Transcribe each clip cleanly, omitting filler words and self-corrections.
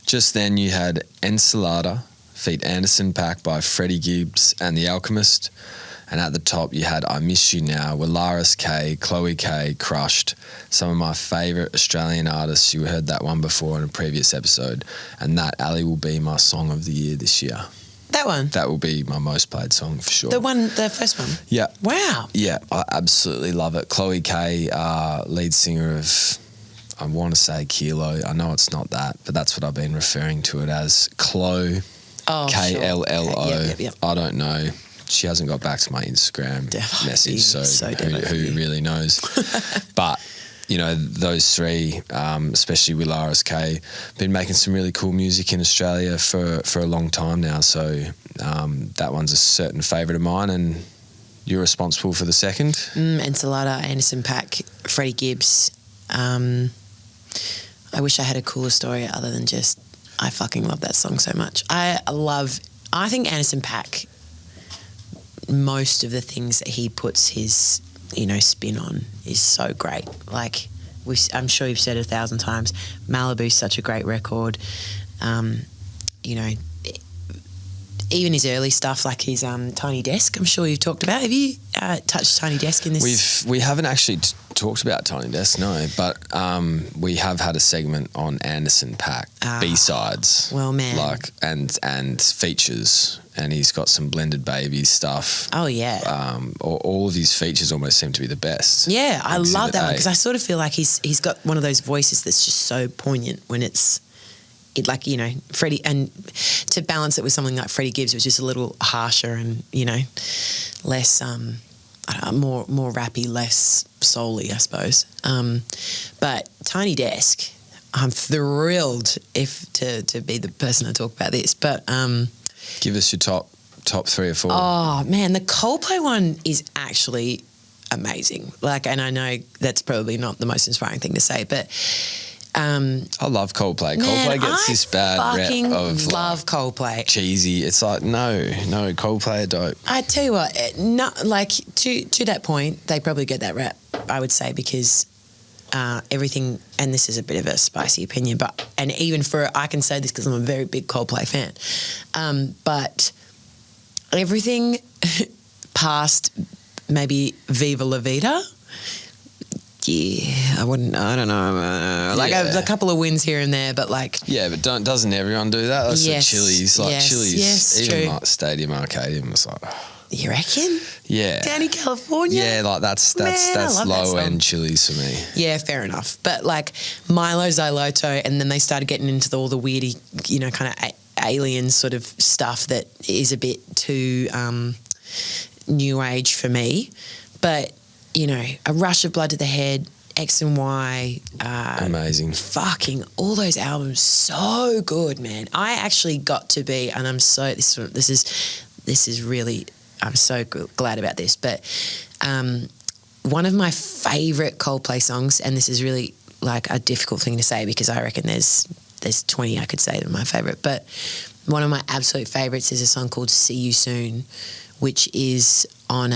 Just then you had Ensalada, feat. Anderson .Paak by Freddie Gibbs and The Alchemist. And at the top you had I Miss You Now, Willaris K, Chloe K, Crushed, some of my favourite Australian artists. You heard that one before in a previous episode. And that, Ali, will be my song of the year this year. That one? That will be my most played song for sure. The first one? Yeah. Wow. Yeah, I absolutely love it. Chloe K, lead singer of, I want to say Kilo. I know it's not that, but that's what I've been referring to it as. Klo, K-L-L-O. Yep. I don't know. She hasn't got back to my Instagram message, so who really knows? But, you know, those three, especially Willaris K, been making some really cool music in Australia for a long time now. So that one's a certain favourite of mine, and you're responsible for the second. Ensalada, Anderson .Paak, Freddie Gibbs. I wish I had a cooler story other than just I fucking love that song so much. I think Anderson .Paak, most of the things that he puts his, spin on is so great. Like, I'm sure you've said it 1,000 times, Malibu's such a great record. Even his early stuff, like his Tiny Desk, I'm sure you've talked about. Have you touched Tiny Desk in this? We haven't actually talked about Tiny Desk, no, but we have had a segment on Anderson .Paak, B-sides. Well, man. And features, and he's got some Blended Baby stuff. Oh, yeah. All of his features almost seem to be the best. Yeah, I love that one because I sort of feel like he's got one of those voices that's just so poignant when it's, Freddie, and to balance it with something like Freddie Gibbs, which is a little harsher and, less, more rappy, less soul-y, I suppose. But Tiny Desk, I'm thrilled to be the person to talk about this. But give us your top 3 or 4. Oh man, the Coldplay one is actually amazing. And I know that's probably not the most inspiring thing to say, but. I love Coldplay. Man, Coldplay gets this bad rep of love Coldplay. Cheesy. It's like no, Coldplay are dope. I tell you what, to that point, they probably get that rep, I would say, because everything, and this is a bit of a spicy opinion, and even I can say this because I'm a very big Coldplay fan, but everything past maybe Viva La Vida. Yeah, I don't know. A couple of wins here and there, but yeah, but doesn't everyone do that? That's yes, Chili's, Chili's, even true. like Stadium Arcadium was like. You reckon? Yeah. Down in California? Yeah, that's low end Chili's for me. Yeah, fair enough. But Milo Xyloto, and then they started getting into all the weirdy, kind of alien sort of stuff that is a bit too new age for me. But A Rush of Blood to the Head, X and Y. Amazing. Fucking all those albums, so good, man. I actually got to be, and I'm so, this is really, I'm so glad about this, but one of my favourite Coldplay songs, and this is really a difficult thing to say because I reckon there's 20 I could say that are my favourite, but one of my absolute favourites is a song called See You Soon, which is on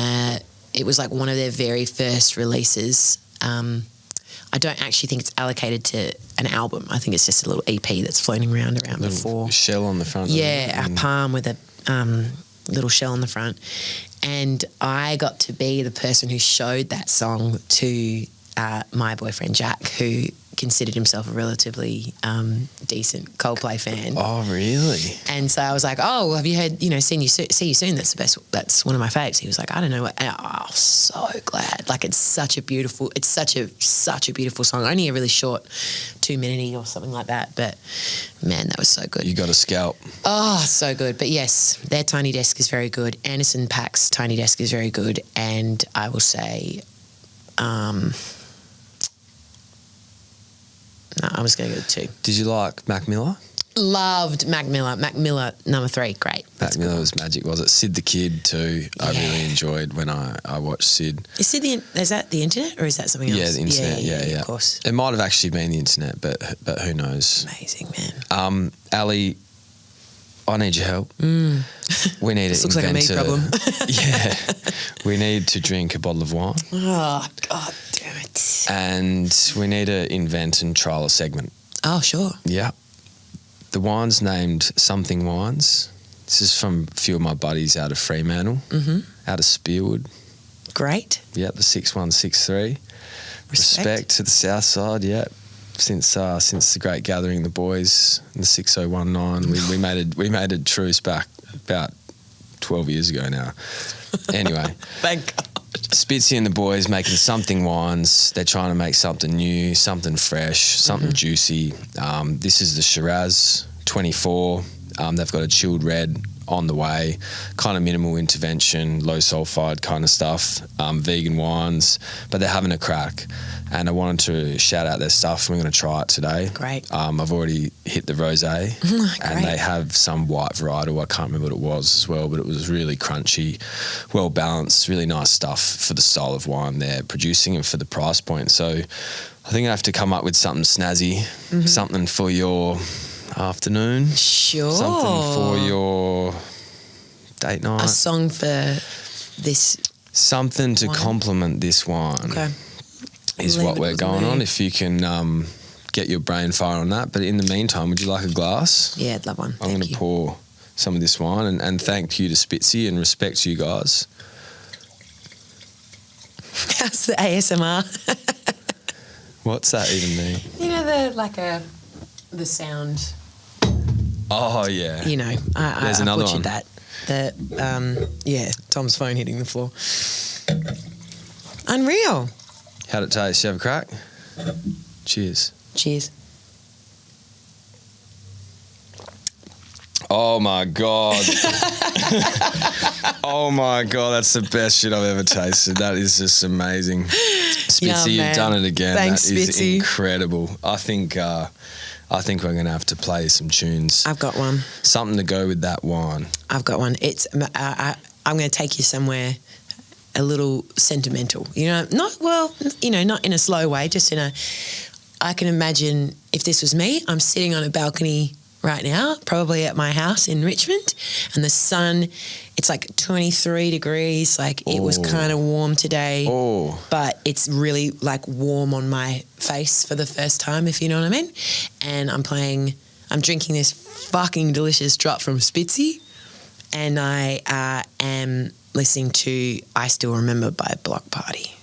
it was one of their very first releases. I don't actually think it's allocated to an album. I think it's just a little EP that's floating around before. Shell on the front. Yeah, a palm with a little shell on the front. And I got to be the person who showed that song to my boyfriend Jack, who considered himself a relatively decent Coldplay fan. Oh, really? And so I was like, oh, well, have you heard, See You Soon, that's the best, that's one of my faves. He was like, I don't know what, and so glad. It's such a beautiful song. Only a really short 2-minute or something like that, but man, that was so good. You got a scalp. Oh, so good. But yes, their Tiny Desk is very good. Anderson .Paak's Tiny Desk is very good. And I will say, no, I was going to go to 2. Did you like Mac Miller? Loved Mac Miller. Mac Miller, number 3, great. Mac Miller was magic, was it? Sid the Kid too. Yeah. I really enjoyed when I watched Sid. Is that the internet or is that something else? Yeah, the internet. Yeah. Of course. It might have actually been the internet, but who knows? Amazing, man. Ali, I need your help. We need this to looks like a me problem. Yeah, we need to drink a bottle of wine. Oh, God damn it! And we need to invent and trial a segment. Oh, sure. Yeah. The wine's named Something Wines. This is from a few of my buddies out of Fremantle, out of Spearwood. Great. Yep, the 6163. Respect to the south side, yeah. Since the great gathering, the boys in the 6019, we made a truce back about 12 years ago now. Anyway. Thank God. Spitzy and the boys making Something Wines. They're trying to make something new, something fresh, something juicy. This is the Shiraz 24. They've got a chilled red on the way, kind of minimal intervention, low sulfide kind of stuff, vegan wines, but they're having a crack. And I wanted to shout out their stuff. We're going to try it today. Great. I've already hit the rosé, and they have some white varietal. I can't remember what it was as well, but it was really crunchy, well balanced, really nice stuff for the style of wine they're producing and for the price point. So I think I have to come up with something snazzy, something for your afternoon. Sure. Something for your date night. A song for this. Something to complement this wine. Okay. Is what we're going on. If you can get your brain fire on that. But in the meantime, would you like a glass? Yeah, I'd love one. I'm going to pour some of this wine and thank you to Spitzy and respect to you guys. How's the ASMR? What's that even mean? You know, the sound. Oh, yeah. You know, There's I another butchered one. that. Tom's phone hitting the floor. Unreal. How'd it taste? You have a crack? Cheers. Cheers. Oh, my God. Oh, my God. That's the best shit I've ever tasted. That is just amazing. Spitzy, you've done it again. Thanks, that is Spitzy. Incredible. I think we're going to have to play some tunes. I've got one. Something to go with that wine. I've got one. It's I'm going to take you somewhere a little sentimental. You know, not in a slow way, just I can imagine if this was me, I'm sitting on a balcony right now, probably at my house in Richmond, and the sun, it's like 23 degrees, like it was kind of warm today, but it's really like warm on my face for the first time, if you know what I mean. And I'm drinking this fucking delicious drop from Spitzy, and I am listening to I Still Remember by Block Party.